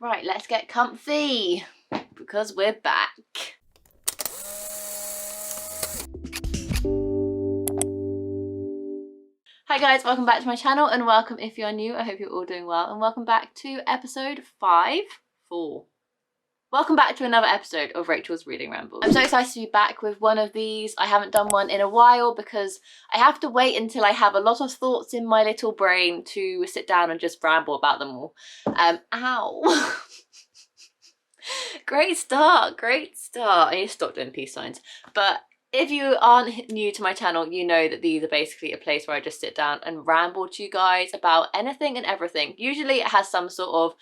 Right, let's get comfy because we're back. Hi guys, welcome back to my channel and welcome if you're new. I hope you're all doing well and welcome back to episode 4. Welcome back to another episode of Rachel's Reading Rambles. I'm so excited to be back with one of these. I haven't done one in a while because I have to wait until I have a lot of thoughts in my little brain to sit down and just ramble about them all. Ow. Great start, great start. I need to stop doing peace signs. But if you aren't new to my channel, you know that these are basically a place where I just sit down and ramble to you guys about anything and everything. Usually it has some sort of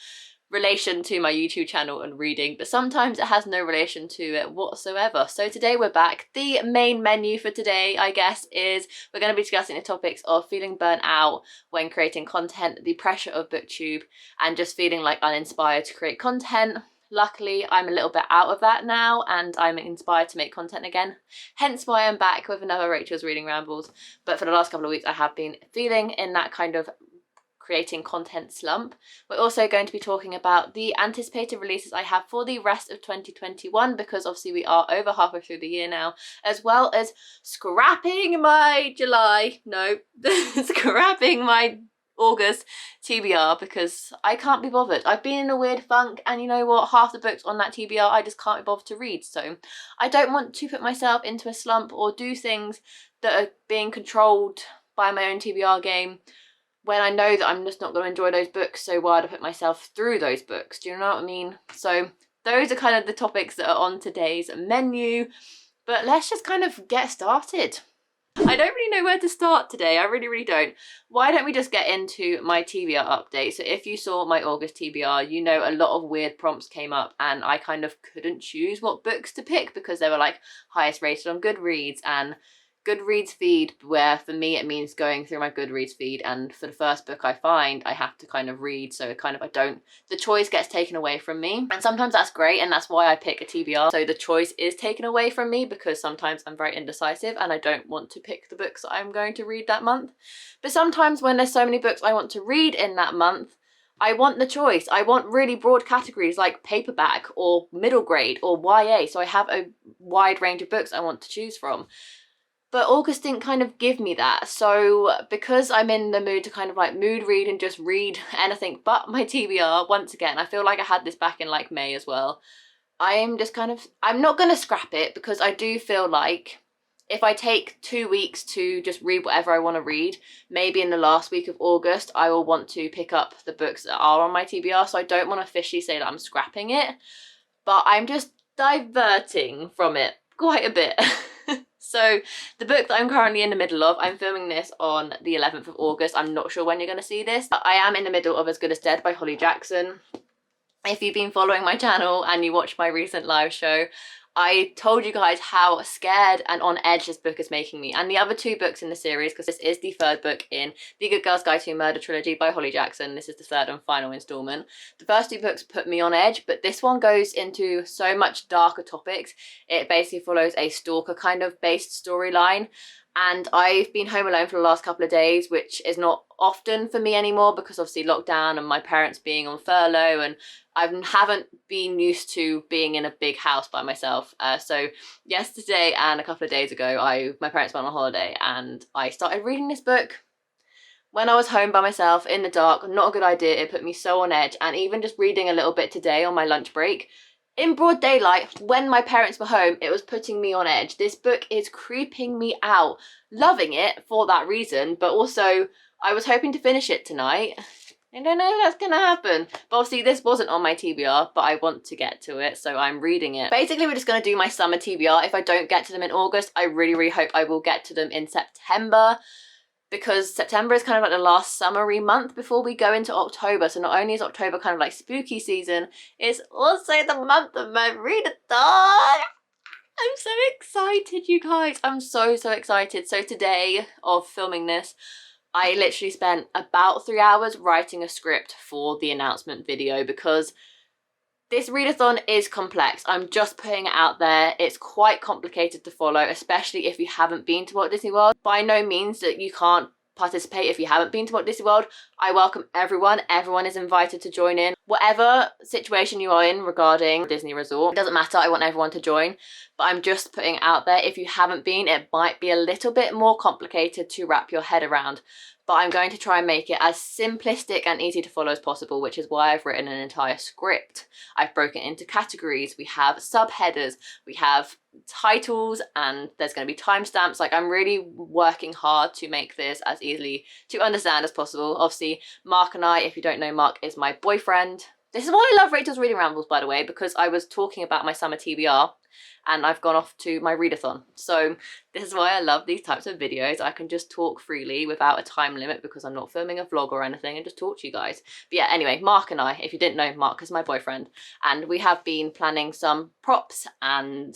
relation to my YouTube channel and reading, but sometimes it has no relation to it whatsoever. So today we're back. The main menu for today, I guess, is we're going to be discussing the topics of feeling burnt out when creating content, the pressure of booktube, and just feeling like uninspired to create content. Luckily, I'm a little bit out of that now and I'm inspired to make content again, hence why I'm back with another Rachel's Reading Rambles. But for the last couple of weeks I have been feeling in that kind of creating content slump. We're also going to be talking about the anticipated releases I have for the rest of 2021, because obviously we are over halfway through the year now, as well as scrapping my scrapping my August TBR because I can't be bothered. I've been in a weird funk and you know what, half the books on that TBR I just can't be bothered to read, so I don't want to put myself into a slump or do things that are being controlled by my own TBR game when I know that I'm just not going to enjoy those books, so why would I put myself through those books? Do you know what I mean? So those are kind of the topics that are on today's menu, but let's just kind of get started. I don't really know where to start today, I really don't. Why don't we just get into my TBR update? So if you saw my August TBR, you know a lot of weird prompts came up and I kind of couldn't choose what books to pick because they were like highest rated on Goodreads and Goodreads feed, where for me it means going through my Goodreads feed, and for the first book I find I have to kind of read, so the choice gets taken away from me, and sometimes that's great and that's why I pick a TBR, so the choice is taken away from me because sometimes I'm very indecisive and I don't want to pick the books that I'm going to read that month. But sometimes when there's so many books I want to read in that month, I want the choice. I want really broad categories like paperback or middle grade or YA, so I have a wide range of books I want to choose from. But August didn't kind of give me that, so because I'm in the mood to kind of like mood read and just read anything but my TBR, once again, I feel like I had this back in like May as well, I'm not going to scrap it because I do feel like if I take 2 weeks to just read whatever I want to read, maybe in the last week of August, I will want to pick up the books that are on my TBR, so I don't want to officially say that I'm scrapping it, but I'm just diverting from it quite a bit. So the book that I'm currently in the middle of, I'm filming this on the 11th of August. I'm not sure when you're going to see this, but I am in the middle of As Good as Dead by Holly Jackson. If you've been following my channel and you watched my recent live show, I told you guys how scared and on edge this book is making me, and the other 2 books in the series, because this is the 3rd book in the Good Girls Guide to Murder trilogy by Holly Jackson. This is the 3rd and final installment. The first 2 books put me on edge, but this one goes into so much darker topics. It basically follows a stalker kind of based storyline, and I've been home alone for the last couple of days, which is not often for me anymore because obviously lockdown and my parents being on furlough, and I haven't been used to being in a big house by myself. So yesterday and a couple of days ago, my parents went on holiday and I started reading this book when I was home by myself in the dark. Not a good idea. It put me so on edge, and even just reading a little bit today on my lunch break in broad daylight when my parents were home, it was putting me on edge. This book is creeping me out. Loving it for that reason, but also I was hoping to finish it tonight. I don't know if that's gonna happen. But obviously this wasn't on my TBR, but I want to get to it, so I'm reading it. Basically, we're just gonna do my summer TBR. If I don't get to them in August, I really hope I will get to them in September, because September is kind of like the last summery month before we go into October. So not only is October kind of like spooky season, it's also the month of my readathon. I'm so excited, you guys. I'm so excited. So today of filming this, I literally spent about 3 hours writing a script for the announcement video because this readathon is complex. I'm just putting it out there. It's quite complicated to follow, especially if you haven't been to Walt Disney World. By no means that you can't participate if you haven't been to Walt Disney World. I welcome everyone. Everyone is invited to join in. whatever situation you are in regarding Disney Resort, it doesn't matter, I want everyone to join, but I'm just putting it out there. If you haven't been, it might be a little bit more complicated to wrap your head around, but I'm going to try and make it as simplistic and easy to follow as possible, which is why I've written an entire script. I've broken it into categories. We have subheaders, we have titles, and there's going to be timestamps. Like, I'm really working hard to make this as easily to understand as possible. Obviously, Mark and I, if you don't know, Mark is my boyfriend. This is why I love Rachel's Reading Rambles, by the way, because I was talking about my summer TBR and I've gone off to my readathon. So this is why I love these types of videos. I can just talk freely without a time limit because I'm not filming a vlog or anything, and just talk to you guys. But yeah, anyway, Mark and I, if you didn't know, Mark is my boyfriend, and we have been planning some props and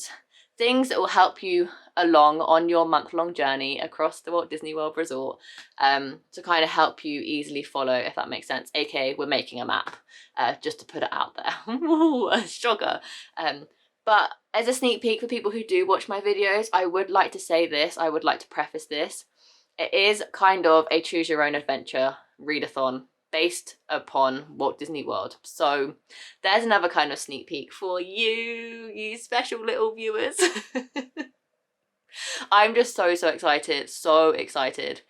things that will help you along on your month-long journey across the Walt Disney World Resort, to kind of help you easily follow, if that makes sense. AKA, we're making a map, just to put it out there. Ooh, a shocker. But as a sneak peek for people who do watch my videos, I would like to say this, I would like to preface this. It is kind of a choose your own adventure readathon based upon Walt Disney World. So there's another kind of sneak peek for you special little viewers. I'm just so excited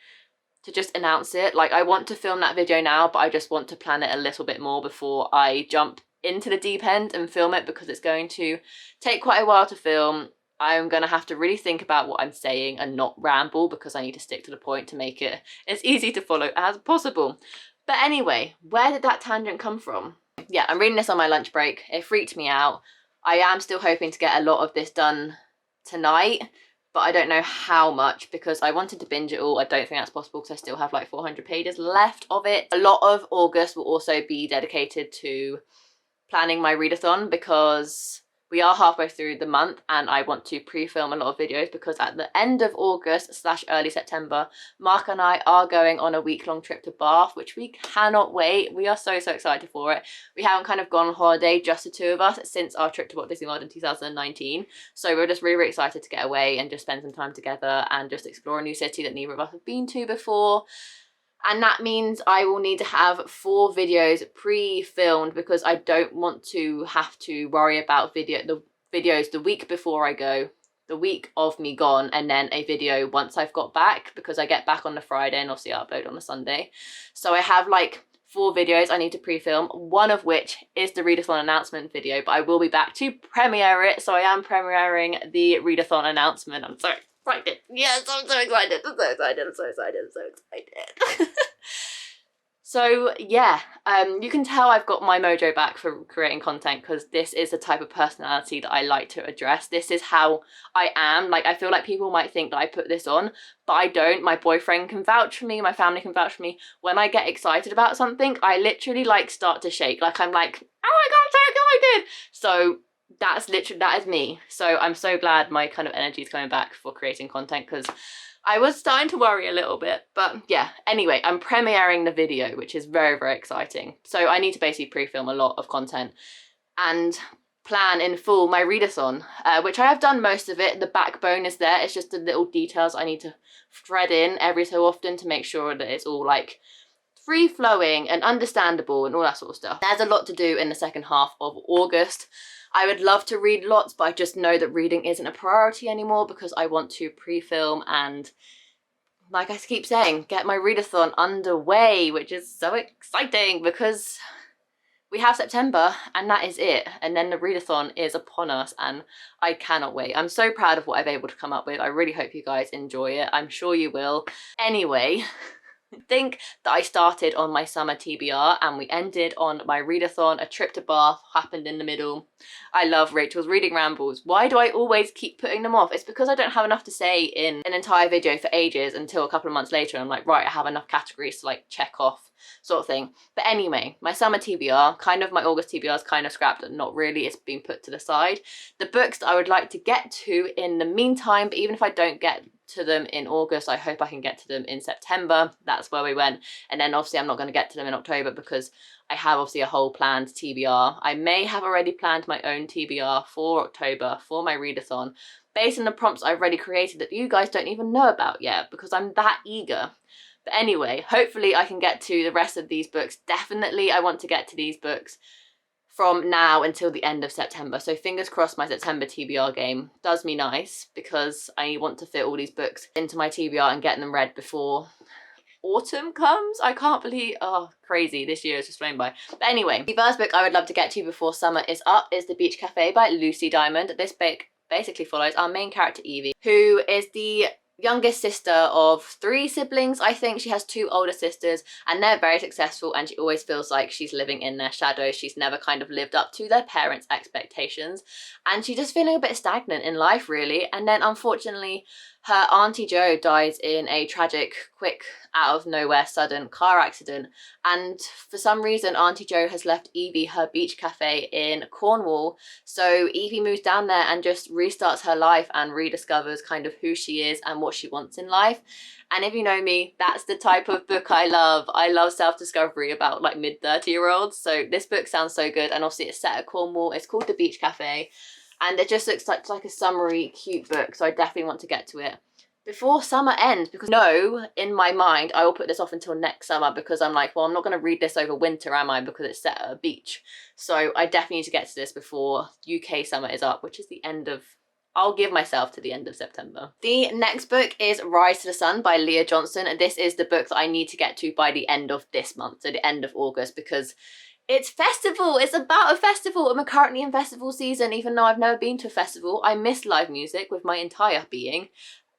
to just announce it. Like, I want to film that video now, but I just want to plan it a little bit more before I jump into the deep end and film it, because it's going to take quite a while to film. I'm going to have to really think about what I'm saying and not ramble, because I need to stick to the point to make it as easy to follow as possible. But anyway, where did that tangent come from? Yeah, I'm reading this on my lunch break. It freaked me out. I am still hoping to get a lot of this done tonight, but I don't know how much, because I wanted to binge it all. I don't think that's possible because I still have like 400 pages left of it. A lot of August will also be dedicated to planning my readathon, because we are halfway through the month and I want to pre-film a lot of videos, because at the end of August / early September, Mark and I are going on a week-long trip to Bath, which we cannot wait. We are so excited for it. We haven't kind of gone on holiday, just the two of us, since our trip to Walt Disney World in 2019. So we're just really excited to get away and just spend some time together and just explore a new city that neither of us have been to before. And that means I will need to have 4 videos pre-filmed, because I don't want to have to worry about the videos the week before I go, the week of me gone, and then a video once I've got back, because I get back on the Friday and obviously I upload on the Sunday. So I have like 4 videos I need to pre-film, one of which is the readathon announcement video, but I will be back to premiere it. So I am premiering the readathon announcement. I'm so excited. Yes, I'm so excited. I'm so excited. I'm so excited. I'm so excited. So yeah, you can tell I've got my mojo back for creating content, because this is the type of personality that I like to address. This is how I am. Like, I feel like people might think that I put this on, but I don't. My boyfriend can vouch for me, my family can vouch for me. When I get excited about something, I literally like start to shake. Like, I'm like, oh my god, I'm so excited. So that is me. So I'm so glad my kind of energy is coming back for creating content, because I was starting to worry a little bit. But yeah, anyway, I'm premiering the video, which is very exciting. So I need to basically pre-film a lot of content and plan in full my readathon, which I have done most of it. The backbone is there. It's just the little details I need to thread in every so often to make sure that it's all like free-flowing and understandable and all that sort of stuff. There's a lot to do in the second half of August. I would love to read lots, but I just know that reading isn't a priority anymore, because I want to pre-film and, like I keep saying, get my readathon underway, which is so exciting, because we have September and that is it. And then the readathon is upon us and I cannot wait. I'm so proud of what I've been able to come up with. I really hope you guys enjoy it. I'm sure you will. Anyway, think that I started on my summer TBR and we ended on my readathon. A trip to Bath happened in the middle. I love Rachel's Reading Rambles. Why do I always keep putting them off? It's because I don't have enough to say in an entire video for ages, until a couple of months later I'm like, right, I have enough categories to like check off, sort of thing. But anyway, my summer TBR, kind of my August TBR is kind of scrapped, not really, it's been put to the side. The books that I would like to get to in the meantime, but even if I don't get to them in August, I hope I can get to them in September. That's where we went. And then obviously I'm not going to get to them in October, because I have obviously a whole planned TBR. I may have already planned my own TBR for October for my readathon, based on the prompts I've already created that you guys don't even know about yet, because I'm that eager. But anyway, hopefully I can get to the rest of these books. Definitely I want to get to these books from now until the end of September. So fingers crossed my September TBR game does me nice, because I want to fit all these books into my TBR and get them read before autumn comes. I can't believe, oh, crazy, this year has just flown by. But anyway, the first book I would love to get to before summer is up is The Beach Cafe by Lucy Diamond. This book basically follows our main character Evie, who is the youngest sister of 3 siblings. I think she has 2 older sisters, and they're very successful, and she always feels like she's living in their shadows. She's never kind of lived up to their parents' expectations, and she's just feeling a bit stagnant in life, really. And then unfortunately her Auntie Jo dies in a tragic, quick, out of nowhere, sudden car accident, and for some reason Auntie Jo has left Evie her beach cafe in Cornwall. So Evie moves down there and just restarts her life and rediscovers kind of who she is and what she wants in life. And if you know me, that's the type of book I love. I love self-discovery about like mid-30-year-olds. So this book sounds so good, and obviously it's set at Cornwall. It's called The Beach Cafe, and it just looks like a summery, cute book. So I definitely want to get to it before summer ends, because no, in my mind, I will put this off until next summer, because I'm like, well, I'm not going to read this over winter, am I? Because it's set at a beach. So I definitely need to get to this before UK summer is up, which is the end of, I'll give myself to the end of September. The next book is Rise to the Sun by Leah Johnson. And this is the book that I need to get to by the end of this month, so the end of August, because it's festival. It's about a festival, and we're currently in festival season. Even though I've never been to a festival, I miss live music with my entire being.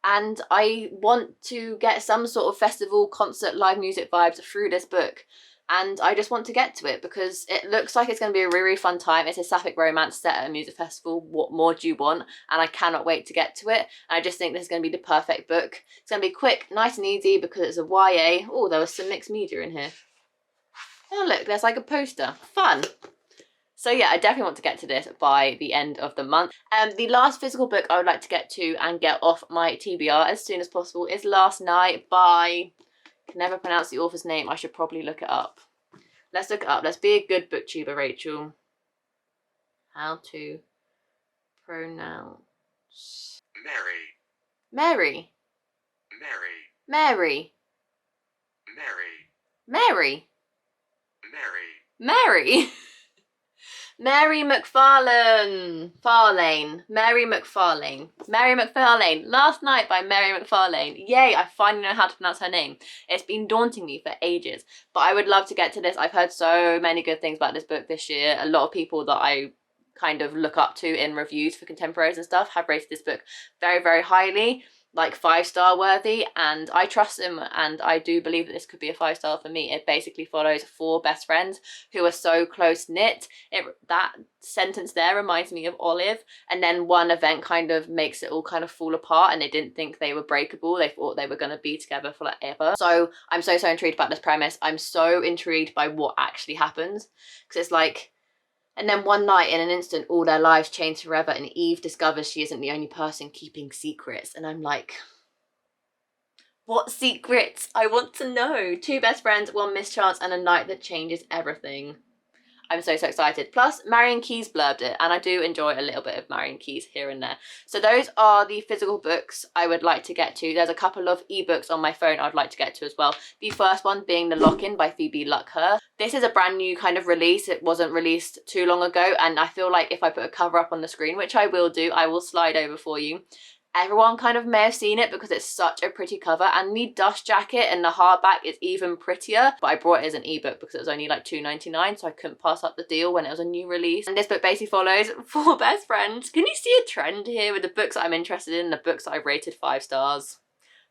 And I want to get some sort of festival, concert, live music vibes through this book. And I just want to get to it because it looks like it's going to be a really, really fun time. It's a sapphic romance set at a music festival. What more do you want? And I cannot wait to get to it. And I just think this is going to be the perfect book. It's going to be quick, nice and easy because it's a YA. Oh, there was some mixed media in here. Oh, look, there's like a poster. Fun. So yeah, I definitely want to get to this by the end of the month. The last physical book I would like to get to and get off my TBR as soon as possible is Last Night by, I can never pronounce the author's name. I should probably look it up. Let's look it up. Let's be a good booktuber, Rachel. How to pronounce... Mary. Mary. Mary McFarlane. Mary McFarlane. Last Night by Mary McFarlane. Yay, I finally know how to pronounce her name. It's been daunting me for ages, but I would love to get to this. I've heard so many good things about this book this year. A lot of people that I kind of look up to in reviews for contemporaries and stuff have rated this book very, very highly. Like 5-star worthy, and I trust them, and I do believe that this could be a 5-star for me. It basically follows 4 best friends who are so close-knit. That sentence there reminds me of Olive, and then one event kind of makes it all kind of fall apart, and they didn't think they were breakable. They thought they were going to be together for like ever. So I'm so intrigued about this premise. I'm so intrigued by what actually happens, because it's like, and then one night, in an instant, all their lives change forever, and Eve discovers she isn't the only person keeping secrets. And I'm like, what secrets? I want to know. 2 best friends, 1 mischance, and a night that changes everything. I'm so excited. Plus, Marion Keyes blurbed it, and I do enjoy a little bit of Marion Keyes here and there. So those are the physical books I would like to get to. There's a couple of ebooks on my phone I'd like to get to as well. The first one being The Lock-In by Phoebe Luckhurst. This is a brand new kind of release. It wasn't released too long ago, and I feel like if I put a cover up on the screen, which I will do, I will slide over for you. Everyone kind of may have seen it because it's such a pretty cover, and the dust jacket and the hardback is even prettier, but I brought it as an ebook because it was only like $2.99, so I couldn't pass up the deal when it was a new release. And this book basically follows 4 best friends. Can you see a trend here with the books that I'm interested in, the books that I've rated 5 stars?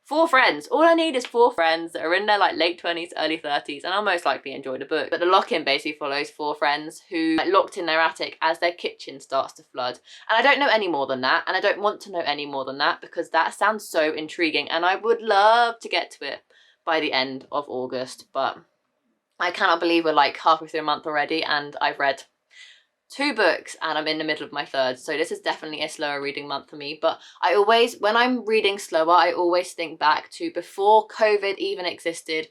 4 friends. All I need is 4 friends that are in their like late 20s, early 30s, and I'll most likely enjoy the book. But The Lock-In basically follows 4 friends who are locked in their attic as their kitchen starts to flood. And I don't know any more than that, and I don't want to know any more than that because that sounds so intriguing, and I would love to get to it by the end of August. But I cannot believe we're like halfway through a month already, and I've read 2 books and I'm in the middle of my 3rd, so this is definitely a slower reading month for me. But I always, when I'm reading slower, I always think back to before COVID even existed.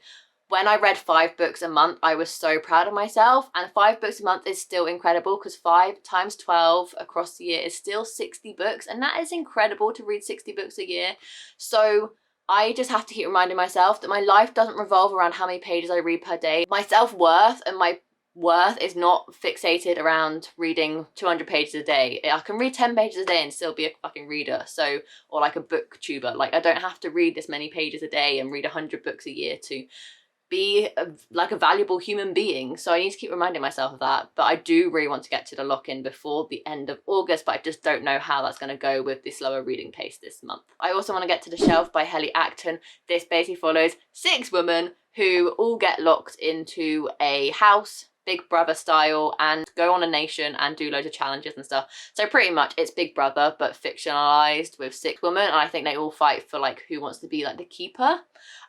When I read 5 books a month, I was so proud of myself, and 5 books a month is still incredible because 5 times 12 across the year is still 60 books, and that is incredible to read 60 books a year. So I just have to keep reminding myself that my life doesn't revolve around how many pages I read per day. My self-worth and my worth is not fixated around reading 200 pages a day. I can read 10 pages a day and still be a fucking reader, so, or like a booktuber. Like, I don't have to read this many pages a day and read 100 books a year to be like a valuable human being. So I need to keep reminding myself of that. But I do really want to get to the lock-in before the end of August, but I just don't know how that's going to go with the slower reading pace this month. I also want to get to The Shelf by Helly Acton. This basically follows 6 women who all get locked into a house, Big Brother style, and go on a nation and do loads of challenges and stuff. So pretty much it's Big Brother but fictionalized with 6 women, and I think they all fight for like who wants to be like the keeper.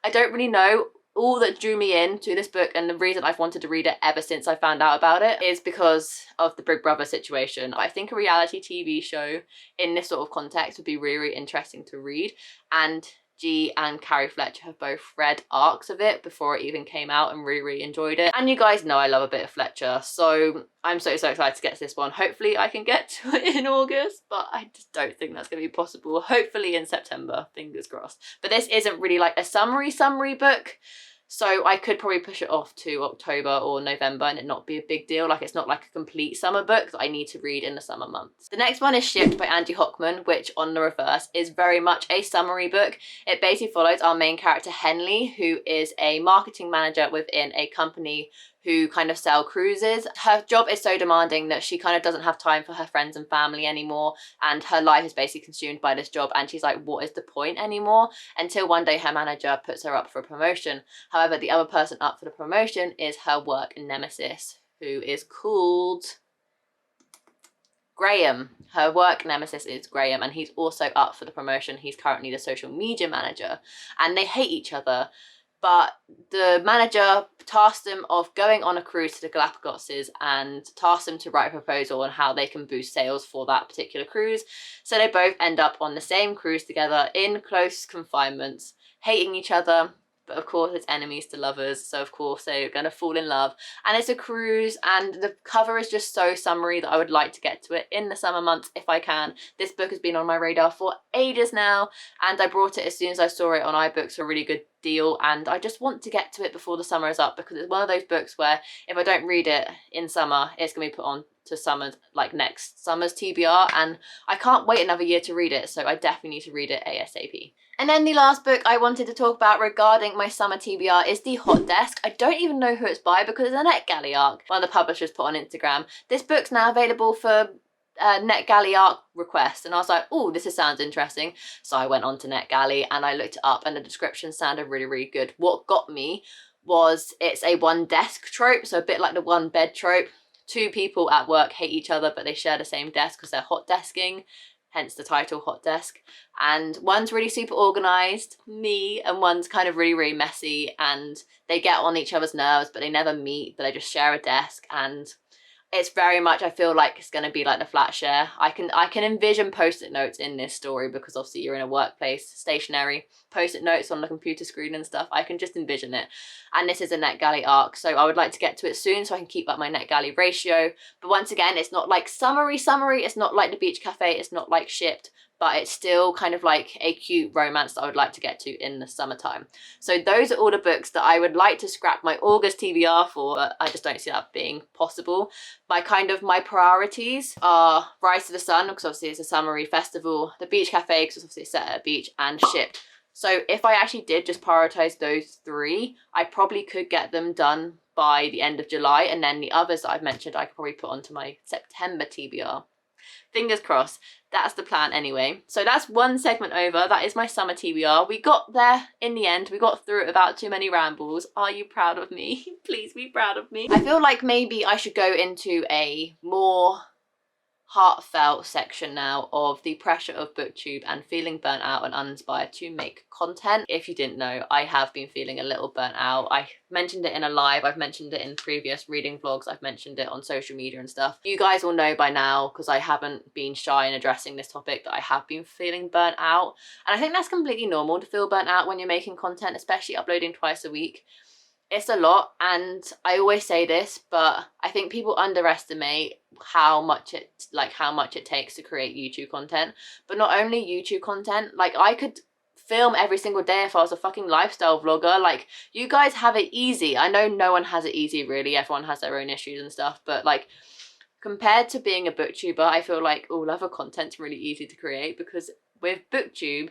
I don't really know. All that drew me into this book, and the reason I've wanted to read it ever since I found out about it, is because of the Big Brother situation. I think a reality TV show in this sort of context would be really, really interesting to read, and G and Carrie Fletcher have both read arcs of it before it even came out and really, really enjoyed it. And you guys know I love a bit of Fletcher, so I'm so excited to get to this one. Hopefully I can get to it in August, but I just don't think that's going to be possible. Hopefully in September, fingers crossed. But this isn't really like a summary book, so I could probably push it off to October or November and it not be a big deal. Like, it's not like a complete summer book that I need to read in the summer months. The next one is Shipped by Andy Hockman, which on the reverse is very much a summary book. It basically follows our main character Henley, who is a marketing manager within a company who kind of sell cruises. Her job is so demanding that she kind of doesn't have time for her friends and family anymore, and her life is basically consumed by this job, and she's like, what is the point anymore? Until one day her manager puts her up for a promotion. However, the other person up for the promotion is her work nemesis, who is called Graham. Her work nemesis is Graham, and he's also up for the promotion. He's currently the social media manager, and they hate each other. But the manager tasked them of going on a cruise to the Galapagoses and tasked them to write a proposal on how they can boost sales for that particular cruise. So they both end up on the same cruise together in close confinements, hating each other. But of course it's enemies to lovers, so of course they're gonna fall in love. And it's a cruise, and the cover is just so summery that I would like to get to it in the summer months if I can. This book has been on my radar for ages now, and I brought it as soon as I saw it on iBooks for a really good deal, and I just want to get to it before the summer is up, because it's one of those books where if I don't read it in summer, it's gonna be put on to summer's, like next summer's TBR, and I can't wait another year to read it, so I definitely need to read it ASAP. And then the last book I wanted to talk about regarding my summer TBR is The Hot Desk. I don't even know who it's by because it's a NetGalley arc one of the publishers put on Instagram. This book's now available for NetGalley arc request, and I was like, oh, this sounds interesting. So I went on to NetGalley and I looked it up, and the description sounded really, really good. What got me was it's a one desk trope, so a bit like the one bed trope. 2 people at work hate each other, but they share the same desk because they're hot desking, hence the title Hot Desk. And one's really super organized, me, and one's kind of really, really messy, and they get on each other's nerves, but they never meet, but they just share a desk. And it's very much, I feel like it's going to be like the flat share. I can envision post-it notes in this story, because obviously you're in a workplace, stationary, post-it notes on the computer screen and stuff. I can just envision it. And this is a NetGalley arc, so I would like to get to it soon so I can keep up my NetGalley ratio. But once again, it's not like summery, it's not like The Beach Cafe, it's not like Shipped, but it's still kind of like a cute romance that I would like to get to in the summertime. So those are all the books that I would like to scrap my August TBR for, but I just don't see that being possible. My priorities are Rise to the Sun, because obviously it's a summery festival, The Beach Cafe, because obviously it's set at a beach, and Shipped. So if I actually did just prioritize those 3, I probably could get them done by the end of July, and then the others that I've mentioned I could probably put onto my September TBR. Fingers crossed. That's the plan anyway. So that's one segment over. That is my summer TBR. We got there in the end. We got through it without too many rambles. Are you proud of me? Please be proud of me. I feel like maybe I should go into a more heartfelt section now of the pressure of booktube and feeling burnt out and uninspired to make content. If you didn't know, I have been feeling a little burnt out. I mentioned it in a live, I've mentioned it in previous reading vlogs, I've mentioned it on social media and stuff. You guys will know by now, because I haven't been shy in addressing this topic, that I have been feeling burnt out. And I think that's completely normal to feel burnt out when you're making content, especially uploading twice a week. It's a lot, and I always say this, but I think people underestimate how much it takes to create YouTube content. But not only YouTube content, like I could film every single day if I was a fucking lifestyle vlogger. Like, you guys have it easy. I know no one has it easy, really. Everyone has their own issues and stuff, but like, compared to being a booktuber, I feel like all other content's really easy to create, because with booktube,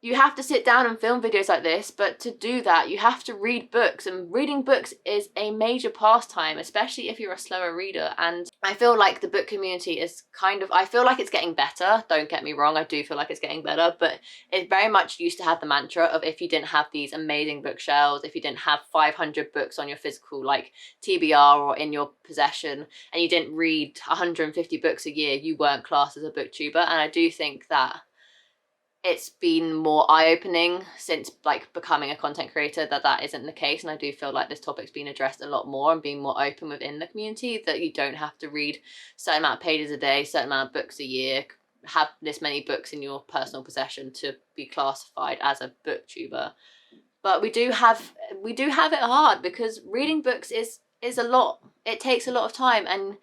you have to sit down and film videos like this, but to do that, you have to read books, and reading books is a major pastime, especially if you're a slower reader. And I feel like the book community is I feel like it's getting better, don't get me wrong, I do feel like it's getting better, but it very much used to have the mantra of, if you didn't have these amazing bookshelves, if you didn't have 500 books on your physical, like, TBR or in your possession, and you didn't read 150 books a year, you weren't classed as a booktuber. And I do think that it's been more eye-opening since, like, becoming a content creator, that isn't the case. And I do feel like this topic's been addressed a lot more and being more open within the community, that you don't have to read a certain amount of pages a day, certain amount of books a year, have this many books in your personal possession to be classified as a booktuber. But we do have it hard, because reading books is a lot. It takes a lot of time, and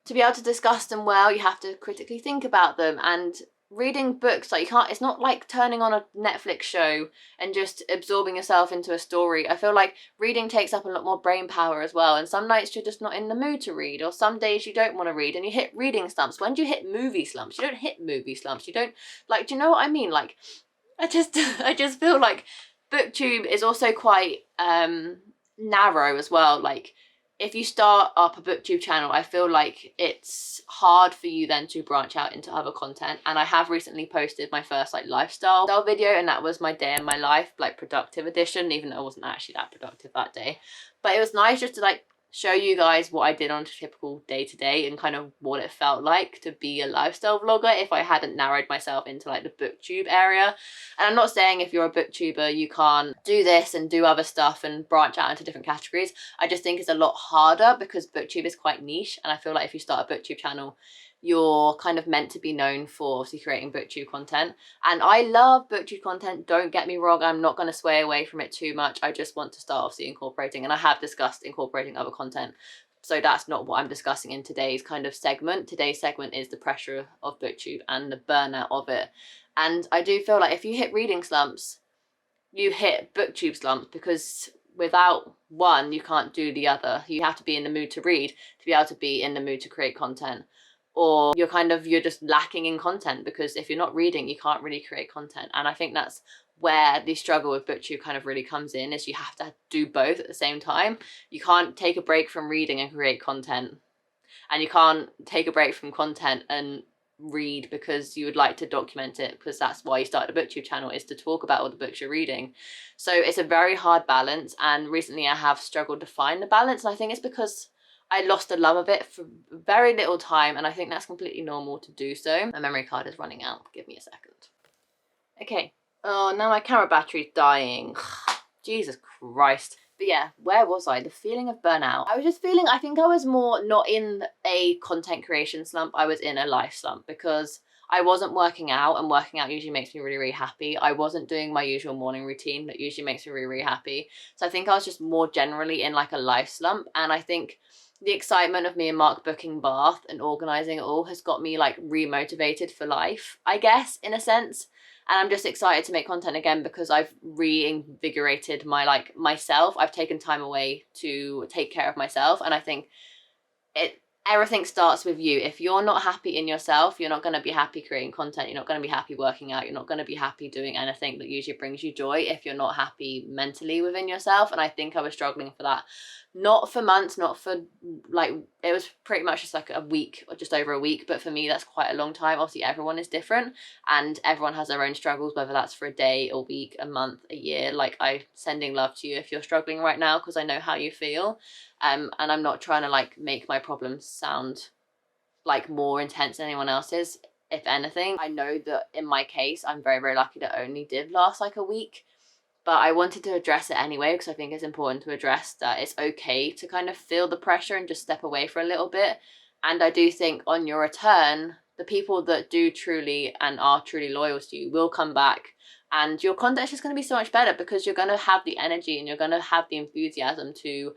to be able to discuss them well, you have to critically think about them. And reading books, like, it's not like turning on a Netflix show and just absorbing yourself into a story. I feel like reading takes up a lot more brain power as well, and some nights you're just not in the mood to read, or some days you don't want to read and you hit reading slumps. When do you hit movie slumps? You don't hit movie slumps. You don't, like, do you know what I mean? Like, I just feel like booktube is also quite narrow as well. Like, if you start up a booktube channel, I feel like it's hard for you then to branch out into other content. And I have recently posted my first, like, lifestyle video, and that was my day in my life, like, productive edition, even though I wasn't actually that productive that day. But it was nice just to, like, show you guys what I did on a typical day-to-day and kind of what it felt like to be a lifestyle vlogger if I hadn't narrowed myself into, like, the booktube area. And I'm not saying if you're a booktuber you can't do this and do other stuff and branch out into different categories. I just think it's a lot harder because booktube is quite niche, and I feel like if you start a booktube channel, you're kind of meant to be known for obviously creating booktube content. And I love booktube content, don't get me wrong, I'm not going to sway away from it too much. I just want to start obviously incorporating, and I have discussed incorporating other content, so that's not what I'm discussing in today's kind of segment. Today's segment is the pressure of booktube and the burnout of it. And I do feel like if you hit reading slumps, you hit booktube slumps, because without one you can't do the other. You have to be in the mood to read to be able to be in the mood to create content, or you're just lacking in content, because if you're not reading you can't really create content. And I think that's where the struggle with booktube kind of really comes in, is you have to do both at the same time. You can't take a break from reading and create content, and you can't take a break from content and read because you would like to document it, because that's why you started a booktube channel, is to talk about all the books you're reading. So it's a very hard balance, and recently I have struggled to find the balance, and I think it's because I lost the love of it for very little time, and I think that's completely normal to do so. My memory card is running out, give me a second. Okay, oh, now my camera battery's dying. Jesus Christ. But yeah, where was I? The feeling of burnout. I was just feeling, I think I was more not in a content creation slump, I was in a life slump, because I wasn't working out, and working out usually makes me really, really happy. I wasn't doing my usual morning routine that usually makes me really, really happy. So I think I was just more generally in, like, a life slump. And I think the excitement of me and Mark booking Bath and organising it all has got me, like, re-motivated for life, I guess, in a sense. And I'm just excited to make content again, because I've reinvigorated myself. I've taken time away to take care of myself, and I think everything starts with you. If you're not happy in yourself, you're not going to be happy creating content, you're not going to be happy working out, you're not going to be happy doing anything that usually brings you joy if you're not happy mentally within yourself. And I think I was struggling for that, not for months, not for, like, it was pretty much just like a week or just over a week, but for me that's quite a long time. Obviously everyone is different and everyone has their own struggles, whether that's for a day, a week, a month, a year. Like, I'm sending love to you if you're struggling right now, because I know how you feel. And I'm not trying to, like, make my problems sound like more intense than anyone else's. If anything, I know that in my case I'm very, very lucky that it only did last like a week, but I wanted to address it anyway, because I think it's important to address that it's okay to kind of feel the pressure and just step away for a little bit. And I do think on your return, the people that do truly and are truly loyal to you will come back, and your content is just going to be so much better, because you're going to have the energy and you're going to have the enthusiasm to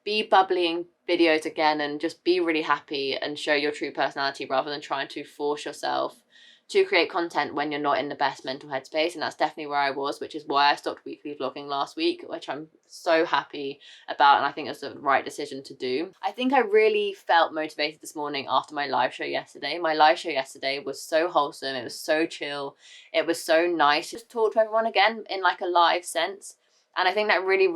be bubbling videos again and just be really happy and show your true personality, rather than trying to force yourself to create content when you're not in the best mental headspace, and that's definitely where I was, which is why I stopped weekly vlogging last week, which I'm so happy about, and I think it's the right decision to do. I think I really felt motivated this morning after my live show yesterday. My live show yesterday was so wholesome, it was so chill, it was so nice to just talk to everyone again in like a live sense. And I think that really,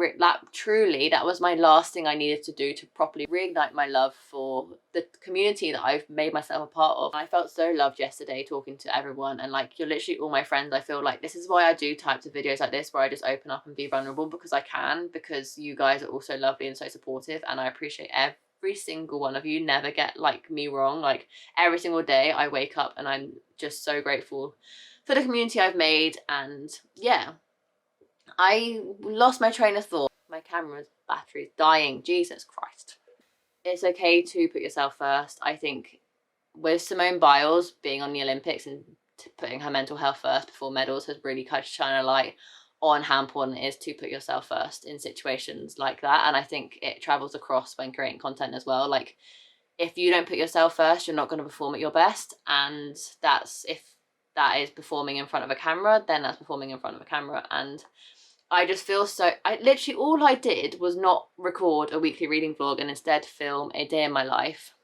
that was my last thing I needed to do to properly reignite my love for the community that I've made myself a part of. I felt so loved yesterday talking to everyone, and like, you're literally all my friends. I feel like this is why I do types of videos like this, where I just open up and be vulnerable, because I can, because you guys are also lovely and so supportive, and I appreciate every single one of you. Never get like me wrong. Like, every single day I wake up and I'm just so grateful for the community I've made. And yeah, I lost my train of thought. My camera's battery's dying. Jesus Christ. It's okay to put yourself first. I think with Simone Biles being on the Olympics and putting her mental health first before medals has really kind of shine a light on how important it is to put yourself first in situations like that. And I think it travels across when creating content as well. Like, if you don't put yourself first, you're not going to perform at your best. And that's, if that is performing in front of a camera, then that's performing in front of a camera. And I just feel so, literally all I did was not record a weekly reading vlog and instead film a day in my life.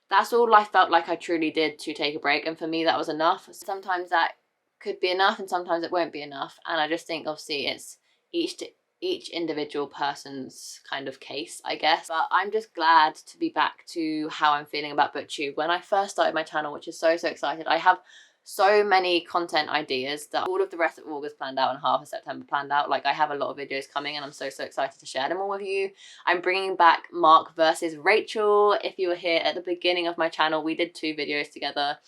That's all I felt like I truly did to take a break, and for me that was enough. Sometimes that could be enough and sometimes it won't be enough, and I just think obviously it's each individual person's kind of case, I guess. But I'm just glad to be back to how I'm feeling about BookTube. When I first started my channel, which is so excited, I have so many content ideas that all of the rest of August planned out and half of September planned out. Like, I have a lot of videos coming and I'm so excited to share them all with you. I'm bringing back Mark versus Rachel. If you were here at the beginning of my channel, we did 2 videos together,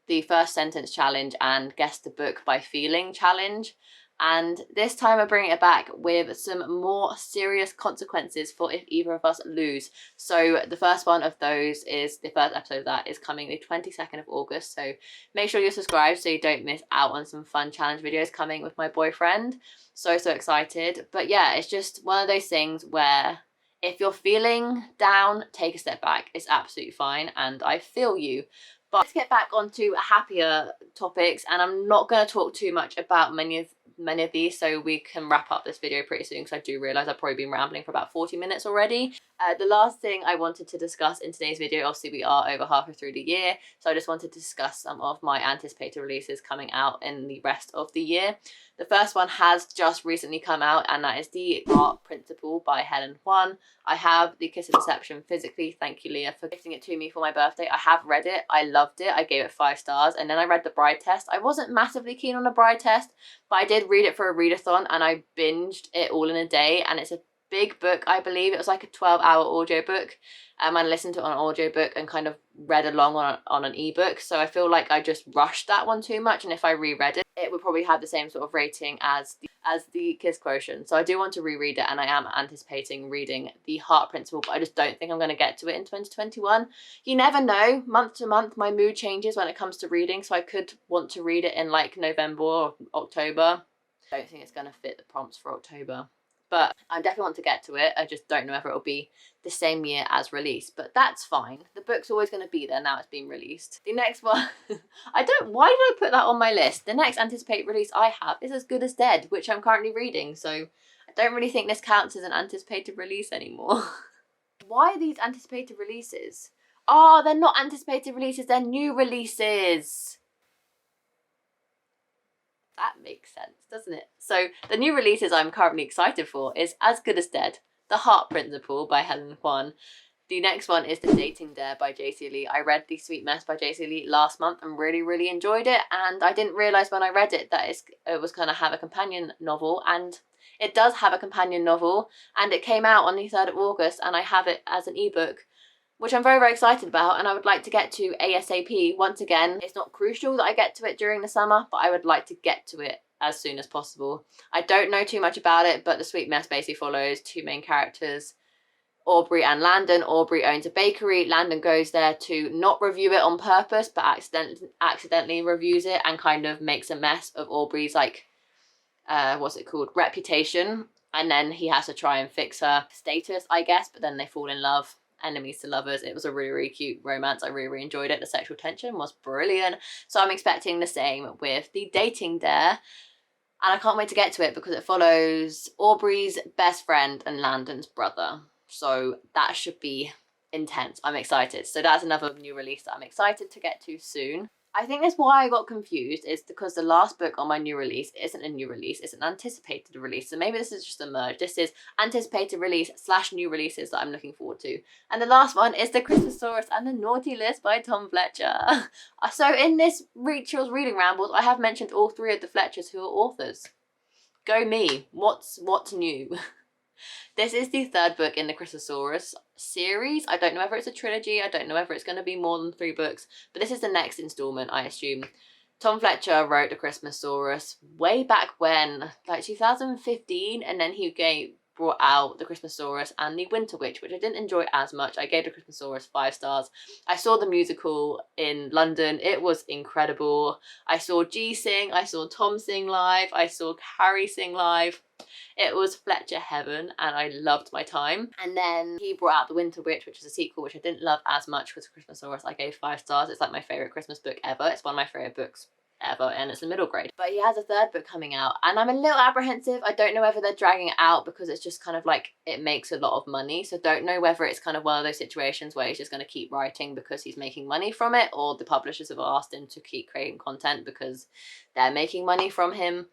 the first sentence challenge and guess the book by feeling challenge. And this time I'm bringing it back with some more serious consequences for if either of us lose. So the first one of those is, the first episode of that is coming the 22nd of August. So make sure you're subscribed so you don't miss out on some fun challenge videos coming with my boyfriend. So excited. But yeah, it's just one of those things where if you're feeling down, take a step back. It's absolutely fine, and I feel you. But let's get back onto happier topics, and I'm not going to talk too much about many of these, so we can wrap up this video pretty soon, because I do realise I've probably been rambling for about 40 minutes already. The last thing I wanted to discuss in today's video, obviously we are over halfway through the year, so I just wanted to discuss some of my anticipated releases coming out in the rest of the year. The first one has just recently come out, and that is The Art Principle by Helen Huan. I have The Kiss of Deception physically. Thank you, Leah, for gifting it to me for my birthday. I have read it. I loved it. I gave it 5 stars. And then I read The Bride Test. I wasn't massively keen on The Bride Test, but I did read it for a readathon and I binged it all in a day. And it's a big book, I believe. It was like a 12-hour audiobook. I listened to it on an audiobook and kind of read along on an ebook. So I feel like I just rushed that one too much. And if I reread it, it would probably have the same sort of rating as the Kiss Quotient. So I do want to reread it, and I am anticipating reading The Heart Principle, but I just don't think I'm going to get to it in 2021. You never know. Month to month, my mood changes when it comes to reading, so I could want to read it in like November or October. I don't think it's going to fit the prompts for October. But I definitely want to get to it. I just don't know if it'll be the same year as release, but that's fine. The book's always going to be there now it's been released. The next one, why did I put that on my list? The next anticipated release I have is As Good as Dead, which I'm currently reading, so I don't really think this counts as an anticipated release anymore. Why are these anticipated releases? Oh, they're not anticipated releases, they're new releases. That makes sense, doesn't it? So the new releases I'm currently excited for is As Good as Dead, The Heart Principle by Helen Huan. The next one is The Dating Dare by J.C. Lee. I read The Sweet Mess by J.C. Lee last month and really enjoyed it, and I didn't realise when I read it that it was going to have a companion novel, and it does have a companion novel, and it came out on the 3rd of August, and I have it as an ebook, which I'm very excited about, and I would like to get to ASAP. Once again, it's not crucial that I get to it during the summer, but I would like to get to it as soon as possible. I don't know too much about it, but The Sweet Mess basically follows 2 main characters, Aubrey and Landon. Aubrey owns a bakery. Landon goes there to not review it on purpose, but accidentally reviews it and kind of makes a mess of Aubrey's, like, what's it called, reputation. And then he has to try and fix her status, I guess, but then they fall in love. enemies to lovers. It was a really, really cute romance. I really, really enjoyed it. The sexual tension was brilliant. So I'm expecting the same with the dating dare. And I can't wait to get to it because it follows Aubrey's best friend and Landon's brother. So that should be intense. I'm excited. So that's another new release that I'm excited to get to soon. I think that's why I got confused, is because the last book on my new release isn't a new release, it's an anticipated release. So maybe this is just a merge. This is anticipated release / new releases that I'm looking forward to. And the last one is the Christmasaurus and the Naughty List by Tom Fletcher. So in this Rachel's Reading Rambles, I have mentioned all 3 of the Fletchers who are authors. Go me. What's new? This is the 3rd book in the Christmasaurus series. I don't know whether it's a trilogy. I don't know whether it's going to be more than 3 books. But this is the next installment, I assume. Tom Fletcher wrote the Christmasaurus way back when, like 2015. And then he brought out the Christmasaurus and the Winter Witch, which I didn't enjoy as much. I gave the Christmasaurus 5 stars. I saw the musical in London. It was incredible. I saw G sing. I saw Tom sing live. I saw Harry sing live. It was Fletcher heaven and I loved my time. And then he brought out The Winter Witch, which is a sequel which I didn't love as much because Christmasaurus I gave 5 stars. It's like my favourite Christmas book ever. It's one of my favourite books ever and it's a middle grade. But he has a 3rd book coming out and I'm a little apprehensive. I don't know whether they're dragging it out because it's just kind of like it makes a lot of money. So don't know whether it's kind of one of those situations where he's just going to keep writing because he's making money from it, or the publishers have asked him to keep creating content because they're making money from him.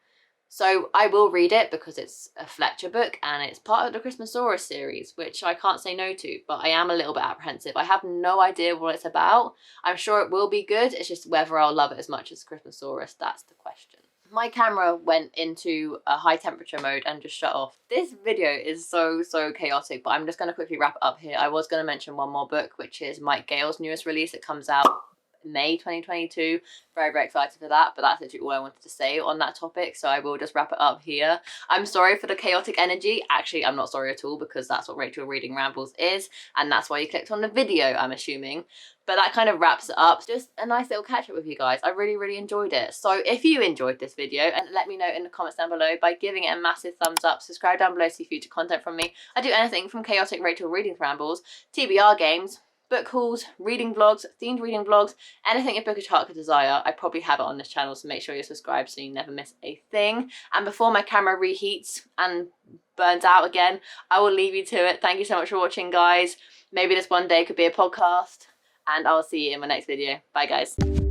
So I will read it because it's a Fletcher book and it's part of the Christmasaurus series, which I can't say no to, but I am a little bit apprehensive. I have no idea what it's about. I'm sure it will be good. It's just whether I'll love it as much as Christmasaurus. That's the question. My camera went into a high temperature mode and just shut off. This video is so chaotic, but I'm just going to quickly wrap it up here. I was going to mention one more book, which is Mike Gale's newest release. It comes out May 2022. Very excited for that, but that's literally all I wanted to say on that topic, so I will just wrap it up here. I'm sorry for the chaotic energy. Actually, I'm not sorry at all because that's what Rachel Reading Rambles is, and that's why you clicked on the video, I'm assuming. But that kind of wraps it up. Just a nice little catch up with you guys. I really enjoyed it. So if you enjoyed this video, and let me know in the comments down below by giving it a massive thumbs up. Subscribe down below to see future content from me. I do anything from chaotic Rachel Reading Rambles, TBR games, book hauls, reading vlogs, themed reading vlogs, anything a bookish heart could desire. I probably have it on this channel, so make sure you're subscribed so you never miss a thing. And before my camera reheats and burns out again, I will leave you to it. Thank you so much for watching, guys. Maybe this one day could be a podcast, and I'll see you in my next video. Bye, guys.